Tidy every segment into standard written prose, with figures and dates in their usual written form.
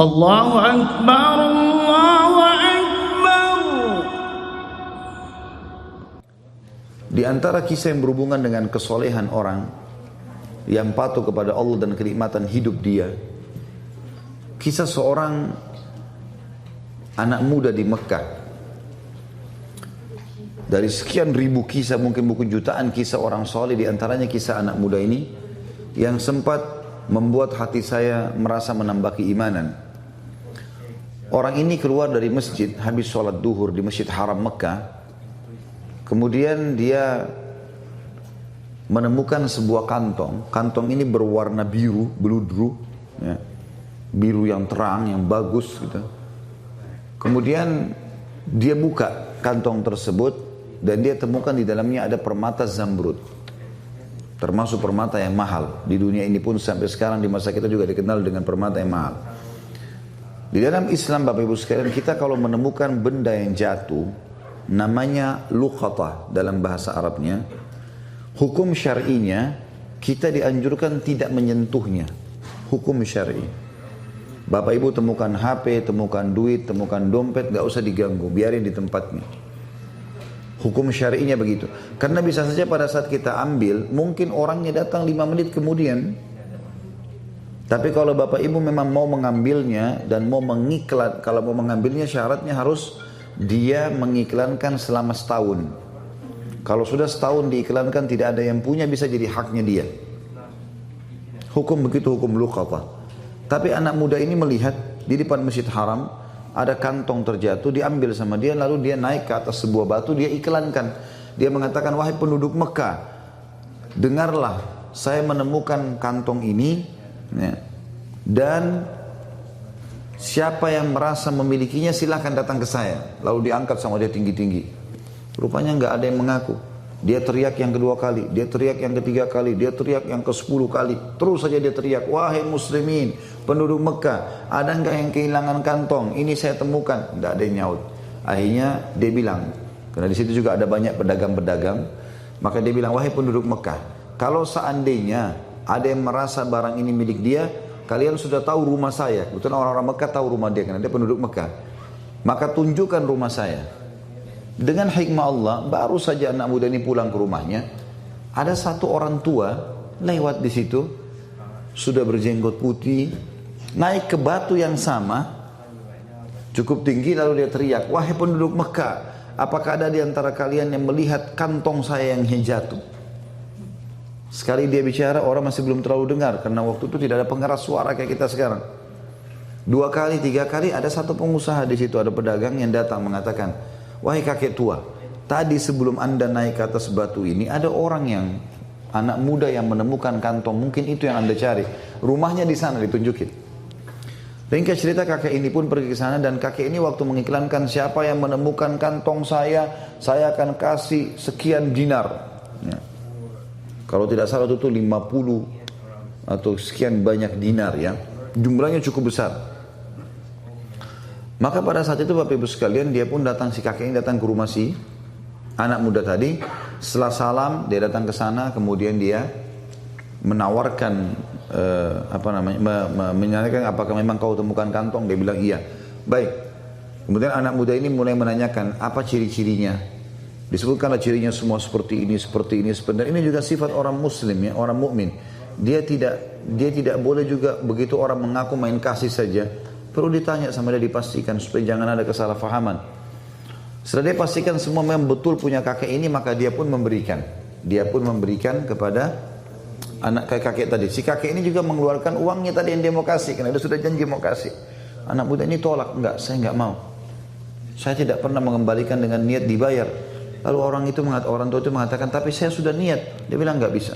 Allahu Akbar, Allahu Akbar. Di antara kisah yang berhubungan dengan kesolehan orang yang patuh kepada Allah dan kenikmatan hidup dia, kisah seorang anak muda di Mekah. Dari sekian ribu kisah, mungkin bukan jutaan kisah orang soleh, di antaranya kisah anak muda ini yang sempat membuat hati saya merasa menambah keimanan. Orang ini keluar dari masjid habis sholat duhur di Masjid Haram Mekah. Kemudian dia menemukan sebuah kantong. Kantong ini berwarna biru, beludru, ya. Biru yang terang, yang bagus gitu. Kemudian dia buka kantong tersebut dan dia temukan di dalamnya ada permata zamrud. Termasuk permata yang mahal. Di dunia ini pun sampai sekarang di masa kita juga dikenal dengan permata yang mahal. Di dalam Islam Bapak Ibu sekalian, kita kalau menemukan benda yang jatuh, namanya luqatah dalam bahasa Arabnya. Hukum syar'inya, kita dianjurkan tidak menyentuhnya. Hukum syar'i. Bapak Ibu temukan HP, temukan duit, temukan dompet, gak usah diganggu, biarin di tempatnya. Hukum syar'inya begitu. Karena bisa saja pada saat kita ambil, mungkin orangnya datang 5 menit kemudian. Tapi kalau Bapak Ibu memang mau mengambilnya dan mau mengiklan, kalau mau mengambilnya syaratnya harus dia mengiklankan selama setahun. Kalau sudah setahun diiklankan tidak ada yang punya, bisa jadi haknya dia. Hukum begitu, hukum luqatah. Tapi anak muda ini melihat di depan Masjid Haram ada kantong terjatuh, diambil sama dia, lalu dia naik ke atas sebuah batu, dia iklankan. Dia mengatakan, wahai penduduk Mekah, dengarlah, saya menemukan kantong ini, ya, dan siapa yang merasa memilikinya silahkan datang ke saya. Lalu diangkat sama dia tinggi-tinggi. Rupanya nggak ada yang mengaku. Dia teriak yang kedua kali, dia teriak yang ketiga kali, dia teriak yang ke-10 kali. Terus saja dia teriak, wahai muslimin, penduduk Mekah, ada nggak yang kehilangan kantong? Ini saya temukan. Nggak ada yang nyaut. Akhirnya dia bilang, karena di situ juga ada banyak pedagang-pedagang, maka dia bilang, wahai penduduk Mekah, kalau seandainya ada yang merasa barang ini milik dia, kalian sudah tahu rumah saya. Kebetulan orang-orang Mekah tahu rumah dia, karena dia penduduk Mekah. Maka tunjukkan rumah saya. Dengan hikmah Allah, baru saja anak muda ini pulang ke rumahnya, ada satu orang tua lewat di situ, sudah berjenggot putih, naik ke batu yang sama, cukup tinggi, lalu dia teriak, wahai penduduk Mekah, apakah ada di antara kalian yang melihat kantong saya yang jatuh? Sekali dia bicara, orang masih belum terlalu dengar, karena waktu itu tidak ada pengeras suara kayak kita sekarang. 2 kali, 3 kali, ada satu pengusaha di situ, ada pedagang yang datang mengatakan, wahai kakek tua, tadi sebelum anda naik ke atas batu ini, ada orang yang, anak muda yang menemukan kantong, mungkin itu yang anda cari. Rumahnya di sana, ditunjukin. Ringkas cerita, kakek ini pun pergi ke sana, dan kakek ini waktu mengiklankan, siapa yang menemukan kantong saya akan kasih sekian dinar. Ya. Kalau tidak salah itu 50 atau sekian banyak dinar, ya. Jumlahnya cukup besar. Maka pada saat itu Bapak Ibu sekalian, dia pun datang, si kakek ini datang ke rumah si anak muda tadi. Setelah salam, dia datang ke sana, kemudian dia menawarkan menanyakan apakah memang kau temukan kantong. Dia bilang iya. Baik. Kemudian anak muda ini mulai menanyakan apa ciri-cirinya. Disebutkanlah cirinya semua seperti ini. Sebenarnya ini juga sifat orang muslim, ya, orang mukmin. Dia tidak boleh juga begitu orang mengaku main kasih saja. Perlu ditanya sama dia, dipastikan supaya jangan ada kesalahpahaman. Setelah dia pastikan semua memang betul punya kakek ini, maka dia pun memberikan. Dia pun memberikan kepada anak kakek tadi. Si kakek ini juga mengeluarkan uangnya tadi yang dia mau kasih, karena dia sudah janji mau kasih. Anak muda ini tolak, enggak, saya enggak mau. Saya tidak pernah mengembalikan dengan niat dibayar. Lalu orang tua itu mengatakan, tapi saya sudah niat. Dia bilang, enggak bisa,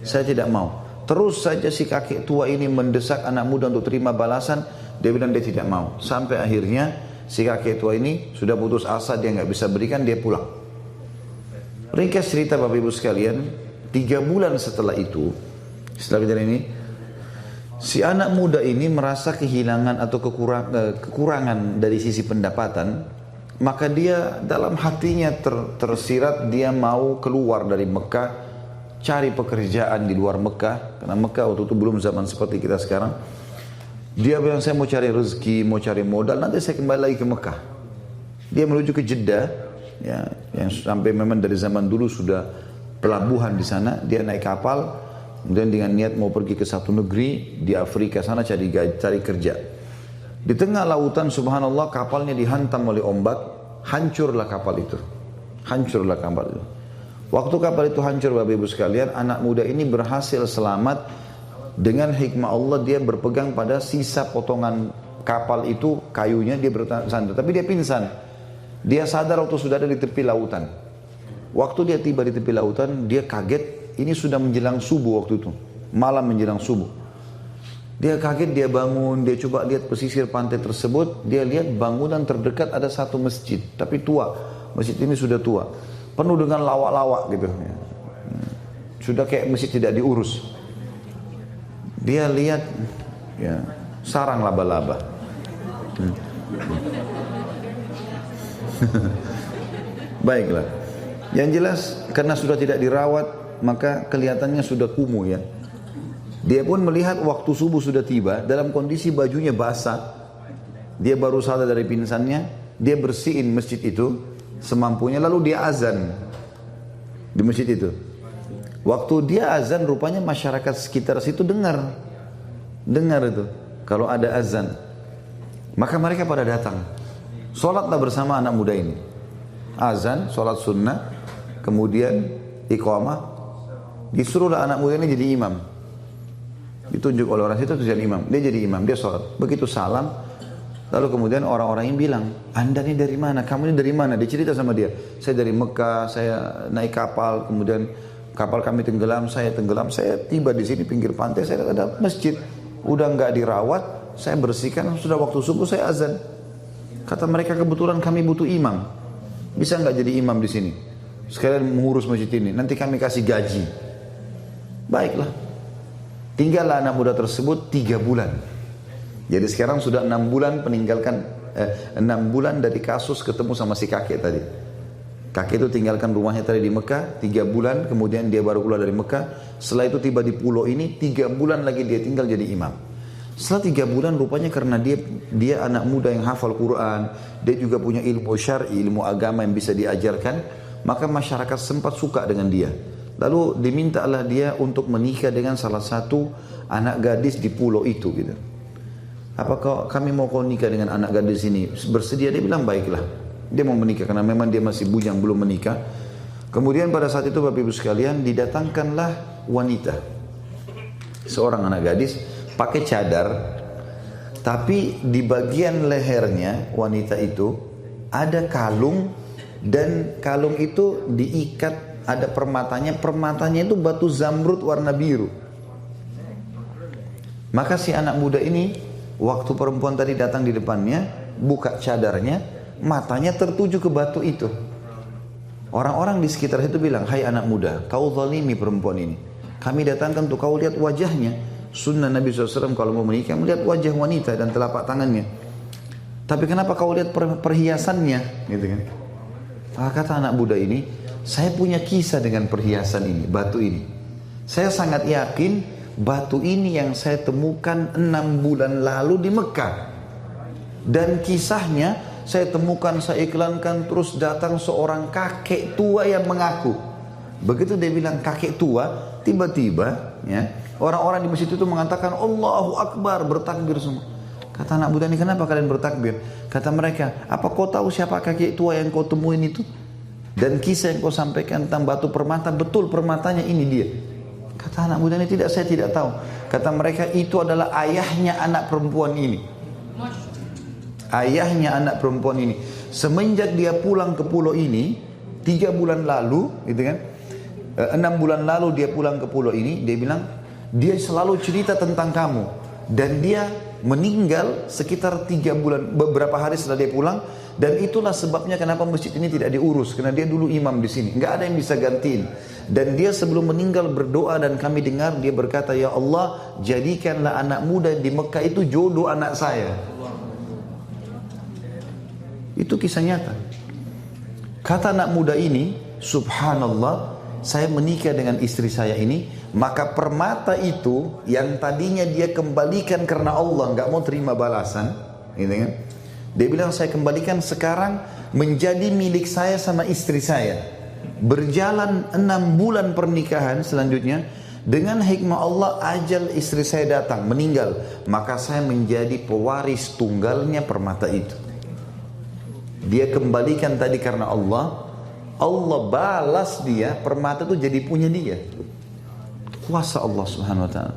saya tidak mau. Terus saja si kakek tua ini mendesak anak muda untuk terima balasan. Dia bilang dia tidak mau. Sampai akhirnya si kakek tua ini sudah putus asa, dia nggak bisa berikan, dia pulang. Ringkas cerita Bapak Ibu sekalian, 3 bulan setelah itu, setelah kejadian ini, si anak muda ini merasa kehilangan atau kekurangan dari sisi pendapatan. Maka dia dalam hatinya tersirat, dia mau keluar dari Mekah, cari pekerjaan di luar Mekah, karena Mekah waktu itu belum zaman seperti kita sekarang. Dia bilang saya mau cari rezeki, mau cari modal, nanti saya kembali lagi ke Mekah. Dia menuju ke Jeddah, ya, yang sampai memang dari zaman dulu sudah pelabuhan di sana. Dia naik kapal, kemudian dengan niat mau pergi ke satu negeri di Afrika sana cari kerja. Di tengah lautan subhanallah kapalnya dihantam oleh ombak, hancurlah kapal itu. Hancurlah kapal itu. Waktu kapal itu hancur Bapak Ibu sekalian, anak muda ini berhasil selamat. Dengan hikmah Allah dia berpegang pada sisa potongan kapal itu, kayunya dia bersandar. Tapi dia pingsan. Dia sadar waktu sudah ada di tepi lautan. Waktu dia tiba di tepi lautan, dia kaget. Ini sudah menjelang subuh waktu itu. Malam menjelang subuh. Dia kaget, dia bangun, dia coba lihat pesisir pantai tersebut. Dia lihat bangunan terdekat ada satu masjid. Tapi tua. Masjid ini sudah tua. Penuh dengan lawak-lawak gitu. Sudah kayak masjid tidak diurus. Dia lihat ya, sarang laba-laba. Baiklah. Yang jelas karena sudah tidak dirawat maka kelihatannya sudah kumuh ya. Dia pun melihat waktu subuh sudah tiba dalam kondisi bajunya basah. Dia baru sadar dari pingsannya, dia bersihin masjid itu semampunya lalu dia azan di masjid itu. Waktu dia azan rupanya masyarakat sekitar situ dengar itu kalau ada azan. Maka mereka pada datang. Sholatlah bersama anak muda ini. Azan, sholat sunnah, kemudian iqamah. Disuruhlah anak muda ini jadi imam. Ditunjuk oleh orang situ jadi imam. Dia jadi imam, dia sholat. Begitu salam, lalu kemudian orang-orang yang bilang, Anda ini dari mana? Kamu ini dari mana? Dia cerita sama dia. Saya dari Mekah, saya naik kapal, kemudian kapal kami tenggelam, saya tiba di sini pinggir pantai, saya ada masjid, udah nggak dirawat, saya bersihkan, sudah waktu subuh saya azan. Kata mereka kebetulan kami butuh imam, bisa nggak jadi imam di sini? Sekalian mengurus masjid ini, nanti kami kasih gaji. Baiklah, tinggallah anak muda tersebut 3 bulan. Jadi sekarang sudah 6 bulan peninggalkan 6 bulan dari kasus ketemu sama si kakek tadi. Kakek itu tinggalkan rumahnya tadi di Mekah 3 bulan, kemudian dia baru keluar dari Mekah. Setelah itu tiba di pulau ini 3 bulan lagi dia tinggal jadi imam. Setelah 3 bulan rupanya karena dia anak muda yang hafal Quran, dia juga punya ilmu syar'i, ilmu agama yang bisa diajarkan, maka masyarakat sempat suka dengan dia. Lalu dimintalah dia untuk menikah dengan salah satu anak gadis di pulau itu gitu. Apakah kami mau kau nikah dengan anak gadis ini? Bersedia? Dia bilang baiklah. Dia mau menikah karena memang dia masih bujang belum menikah. Kemudian pada saat itu Bapak Ibu sekalian didatangkanlah wanita. Seorang anak gadis pakai cadar. Tapi di bagian lehernya wanita itu ada kalung. Dan kalung itu diikat, ada permatanya. Permatanya itu batu zamrud warna biru. Maka si anak muda ini waktu perempuan tadi datang di depannya, buka cadarnya, matanya tertuju ke batu itu. Orang-orang di sekitar itu bilang, hai anak muda, kau zalimi perempuan ini. Kami datangkan untuk kau lihat wajahnya. Sunnah Nabi SAW kalau mau menikah, melihat wajah wanita dan telapak tangannya. Tapi kenapa kau lihat perhiasannya? Gitu kan. Kata anak muda ini, saya punya kisah dengan perhiasan ini, batu ini. Saya sangat yakin batu ini yang saya temukan 6 bulan lalu di Mekah. Dan kisahnya saya temukan, saya iklankan, terus datang seorang kakek tua yang mengaku. Begitu dia bilang kakek tua, tiba-tiba ya, orang-orang di masjid itu mengatakan Allahu Akbar, bertakbir semua. Kata anak muda ini, kenapa kalian bertakbir? Kata mereka, apa kau tahu siapa kakek tua yang kau temuin itu? Dan kisah yang kau sampaikan tentang batu permata, betul permatanya ini dia. Kata anak muda ini, tidak, saya tidak tahu. Kata mereka, itu adalah ayahnya anak perempuan ini. Ayahnya anak perempuan ini. Semenjak dia pulang ke pulau ini 3 bulan lalu, gitu kan, 6 bulan lalu dia pulang ke pulau ini, dia bilang dia selalu cerita tentang kamu. Dan dia meninggal sekitar 3 bulan, beberapa hari setelah dia pulang. Dan itulah sebabnya kenapa masjid ini tidak diurus, karena dia dulu imam di sini, nggak ada yang bisa gantiin. Dan dia sebelum meninggal berdoa, dan kami dengar dia berkata, ya Allah, jadikanlah anak muda di Mekah itu jodoh anak saya. Itu kisah nyata. Kata anak muda ini, subhanallah, saya menikah dengan istri saya ini, Maka permata itu yang tadinya dia kembalikan karena Allah nggak mau terima balasan, gitu kan? Dia bilang saya kembalikan sekarang menjadi milik saya sama istri saya. Berjalan 6 bulan pernikahan selanjutnya, dengan hikmah Allah ajal istri saya datang meninggal, maka saya menjadi pewaris tunggalnya permata itu. Dia kembalikan tadi karena Allah, Allah balas dia, permata itu jadi punya dia. Kuasa Allah Subhanahu wa ta'ala.